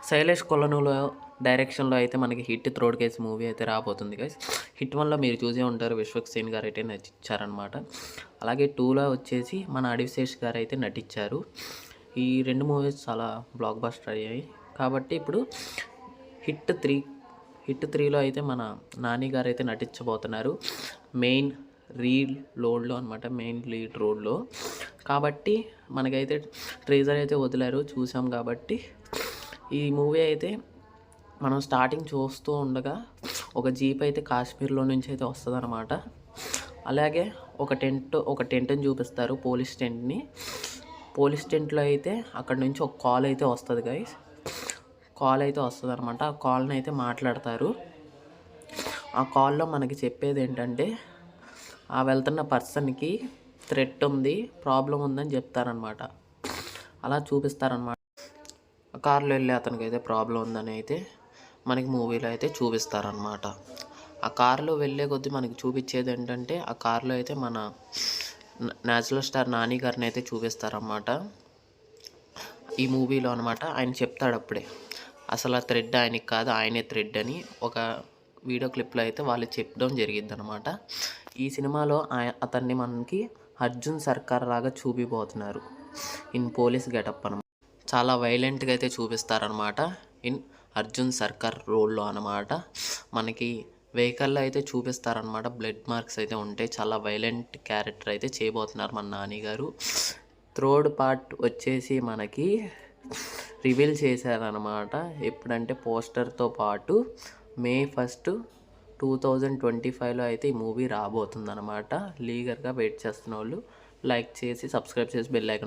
శైలేష్ కొలనులో డైరెక్షన్లో అయితే మనకి హిట్ థర్డ్ కేస్ మూవీ అయితే రాబోతుంది గైస్. హిట్ 1లో మీరు చూసే ఉంటారు, విశ్వక్ సేన్ గారు అయితే నటించారనమాట. అలాగే 2లో వచ్చేసి మన అడివిశేష్ గారు అయితే నటించారు. ఈ 2 మూవీస్ చాలా బ్లాక్ బస్టర్ అయ్యాయి. కాబట్టి ఇప్పుడు హిట్ 3లో అయితే మన నాని గారు అయితే నటించబోతున్నారు మెయిన్ లీడ్ రోడ్లో. కాబట్టి మనకైతే ట్రేజర్ అయితే వదిలారు, చూసాం. కాబట్టి ఈ మూవీ అయితే మనం స్టార్టింగ్ చూస్తూ ఉండగా ఒక జీప్ అయితే కాశ్మీర్లో నుంచి అయితే వస్తుంది అనమాట. అలాగే ఒక టెంట్ని చూపిస్తారు, పోలీస్ టెంట్లో అయితే అక్కడ నుంచి ఒక కాల్ అయితే వస్తుంది గైస్. కాల్ అయితే వస్తుంది అనమాట. ఆ కాల్ని అయితే మాట్లాడతారు. ఆ కాల్లో మనకి చెప్పేది ఏంటంటే ఆ వెళ్తున్న పర్సన్కి థ్రెట్ ఉంది, ప్రాబ్లం ఉందని చెప్తారనమాట. అలా చూపిస్తారనమాట. ఆ కార్లో వెళ్ళి అతనికి అయితే ప్రాబ్లం ఉందని అయితే మనకి మూవీలో అయితే చూపిస్తారనమాట. ఆ కారులో వెళ్ళే కొద్దీ మనకి చూపించేది ఏంటంటే ఆ కారులో అయితే మన నేచురల్ స్టార్ నాని గారిని అయితే చూపిస్తారన్నమాట ఈ మూవీలో అనమాట. ఆయన చెప్తాడు అప్పుడే అసలు ఆ థ్రెడ్ ఆయనకి కాదు, ఆయనే థ్రెడ్ అని ఒక వీడియో క్లిప్లో అయితే వాళ్ళు చెప్పడం జరిగిద్ది అనమాట. ఈ సినిమాలో అతన్ని మనకి అర్జున్ సర్కార్ లాగా చూపిపోతున్నారు ఇన్ పోలీస్ గెటప్ అనమాట. చాలా వైలెంట్గా అయితే చూపిస్తారనమాట ఇన్ అర్జున్ సర్కార్ రోల్లో అనమాట. మనకి వెహికల్లో అయితే చూపిస్తారనమాట, బ్లడ్ మార్క్స్ అయితే ఉంటాయి. చాలా వైలెంట్ క్యారెక్టర్ అయితే చేయబోతున్నారు మన నాని గారు. థర్డ్ పార్ట్ వచ్చేసి మనకి రివీల్ చేశారనమాట. ఎప్పుడంటే పోస్టర్తో పాటు May 1, 2025లో అయితే ఈ మూవీ రాబోతుందన్నమాట. లీగల్గా వెయిట్ చేస్తున్న వాళ్ళు లైక్ చేసి సబ్స్క్రైబ్ చేసి బెల్ ఐకాన్